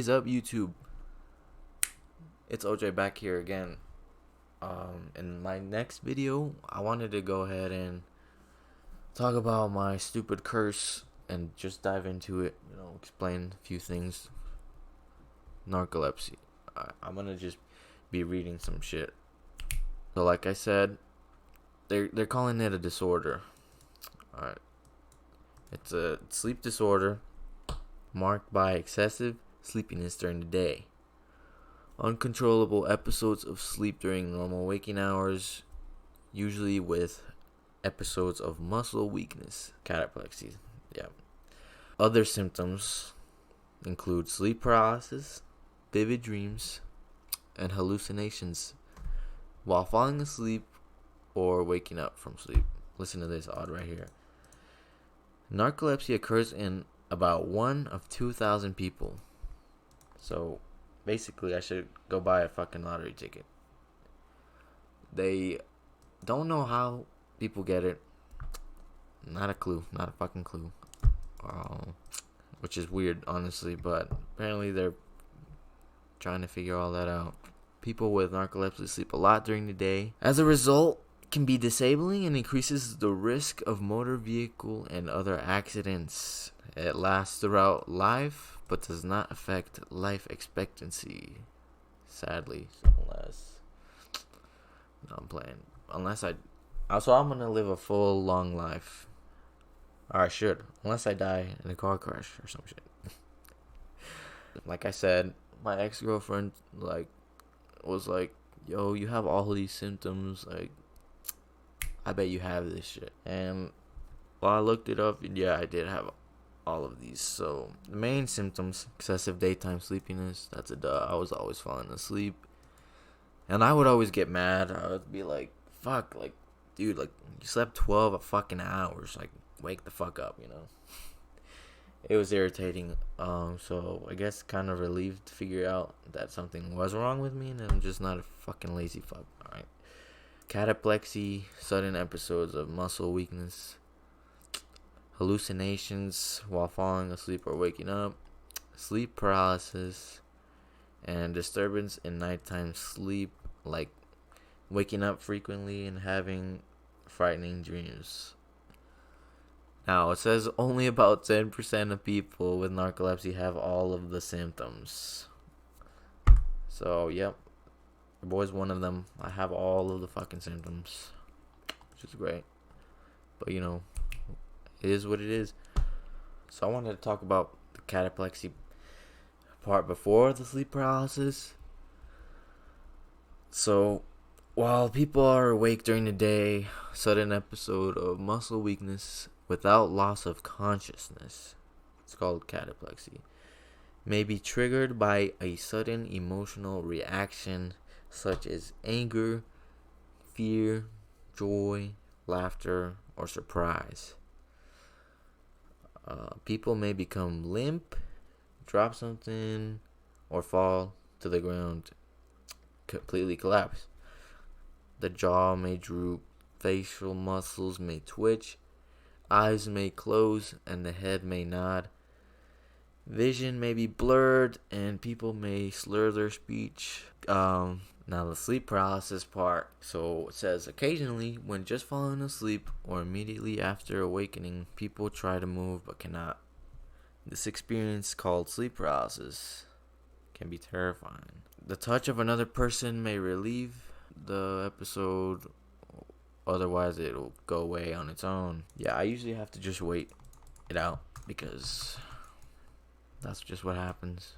is up, YouTube? It's OJ back here again. In my next video, I wanted to go ahead and talk about my stupid curse and just dive into it. Explain a few things. Narcolepsy. I'm gonna just be reading some shit. So, like I said, they're calling it a disorder. All right, it's a sleep disorder marked by excessive sleepiness during the day, uncontrollable episodes of sleep during normal waking hours, usually with episodes of muscle weakness, cataplexy. Yeah. Other symptoms include sleep paralysis, vivid dreams, and hallucinations while falling asleep or waking up from sleep. Listen to this odd right here. Narcolepsy occurs in about 1 of 2,000 people. So basically, I should go buy a fucking lottery ticket. They don't know how people get it. Not a clue. Not a fucking clue. Which is weird, honestly, but apparently they're trying to figure all that out. People with narcolepsy sleep a lot during the day. As a result, can be disabling and increases the risk of motor vehicle and other accidents. It lasts throughout life, but does not affect life expectancy. Sadly, unless no, I'm playing. Unless I, also I'm gonna live a full long life. Or I should, unless I die in a car crash or some shit. Like I said, my ex-girlfriend was like, "Yo, you have all of these symptoms. I bet you have this shit." And while I looked it up, yeah, I did have all of these. So the main symptoms: excessive daytime sleepiness. That's a duh. I was always falling asleep, and I would always get mad. I would be like, "Fuck, dude, you slept 12 fucking hours. Wake the fuck up, It was irritating. So I guess kind of relieved to figure out that something was wrong with me, and I'm just not a fucking lazy fuck. All right. Cataplexy, sudden episodes of muscle weakness, hallucinations while falling asleep or waking up, sleep paralysis, and disturbance in nighttime sleep, like waking up frequently and having frightening dreams. Now, it says only about 10% of people with narcolepsy have all of the symptoms. So, yep. The boy's one of them. I have all of the fucking symptoms, which is great. But, it is what it is. So, I wanted to talk about the cataplexy part before the sleep paralysis. So, while people are awake during the day, sudden episode of muscle weakness without loss of consciousness, it's called cataplexy, may be triggered by a sudden emotional reaction such as anger, fear, joy, laughter, or surprise. People may become limp, drop something, or fall to the ground, completely collapse. The jaw may droop, facial muscles may twitch, eyes may close, and the head may nod. Vision may be blurred, and people may slur their speech. Now the sleep paralysis part. So it says, occasionally, when just falling asleep or immediately after awakening, people try to move but cannot. This experience, called sleep paralysis, can be terrifying. The touch of another person may relieve the episode, otherwise it'll go away on its own. Yeah, I usually have to just wait it out because that's just what happens.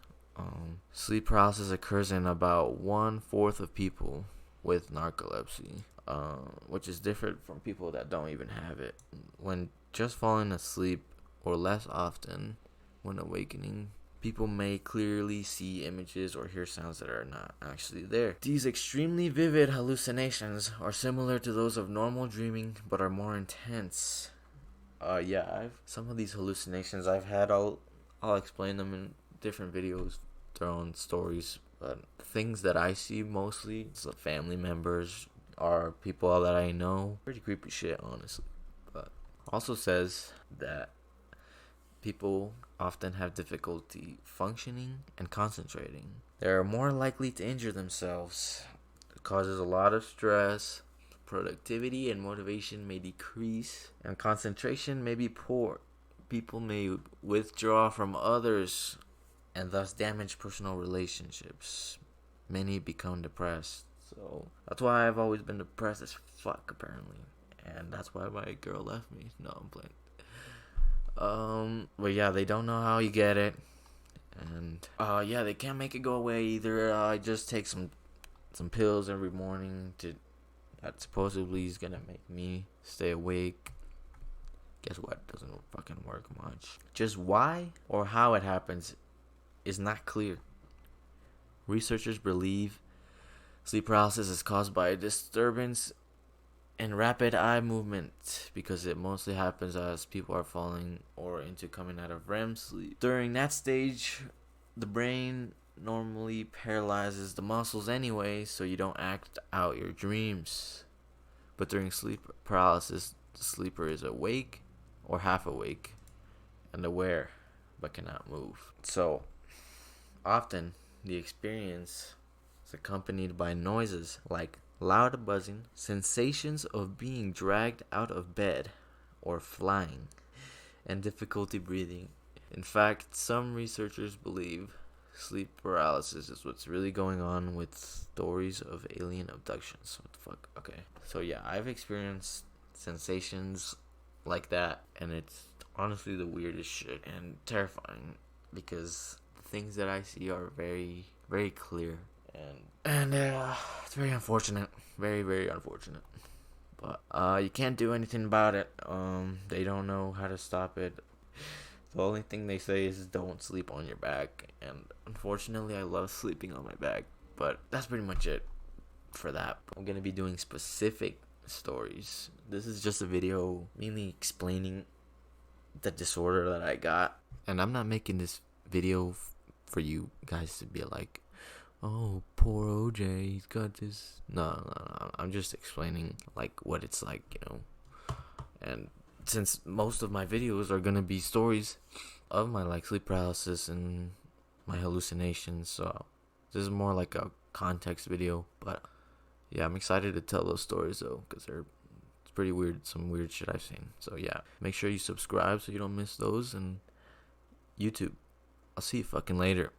Sleep paralysis occurs in about 1/4 of people with narcolepsy, which is different from people that don't even have it. When just falling asleep, or less often when awakening, people may clearly see images or hear sounds that are not actually there. These extremely vivid hallucinations are similar to those of normal dreaming, but are more intense. Some of these hallucinations I've had. I'll explain them in different videos, their own stories. But things that I see mostly, it's family members or people that I know. Pretty creepy shit, honestly. But also says that People often have difficulty functioning and concentrating. They're more likely to injure themselves. It causes a lot of stress. Productivity and motivation may decrease, and concentration may be poor. People may withdraw from others and thus damage personal relationships. Many become depressed. So that's why I've always been depressed as fuck, apparently. And that's why my girl left me. No, I'm playing. But yeah, they don't know how you get it. And yeah, they can't make it go away either. I just take some pills every morning that supposedly is gonna make me stay awake. Guess what? Doesn't fucking work much. Just why or how it happens is not clear. Researchers believe sleep paralysis is caused by a disturbance in rapid eye movement because it mostly happens as people are falling or into coming out of REM sleep. During that stage, the brain normally paralyzes the muscles anyway, so you don't act out your dreams. But during sleep paralysis, the sleeper is awake or half awake and aware but cannot move. So often the experience is accompanied by noises like loud buzzing, sensations of being dragged out of bed or flying, and difficulty breathing. In fact, some researchers believe sleep paralysis is what's really going on with stories of alien abductions. What the fuck? Okay. So yeah, I've experienced sensations like that, and it's honestly the weirdest shit and terrifying because the things that I see are very, very clear. And it's very unfortunate. Very, very unfortunate. But you can't do anything about it. They don't know how to stop it. The only thing they say is don't sleep on your back. And unfortunately, I love sleeping on my back. But that's pretty much it for that. I'm going to be doing specific stories. This is just a video mainly explaining the disorder that I got. And I'm not making this video for you guys to be like, oh, poor OJ, he's got this. No. I'm just explaining like what it's like, you know. And since most of my videos are gonna be stories of my like sleep paralysis and my hallucinations, so this is more like a context video. But yeah, I'm excited to tell those stories though, because it's pretty weird, some weird shit I've seen. So yeah, make sure you subscribe so you don't miss those. And YouTube, I'll see you fucking later.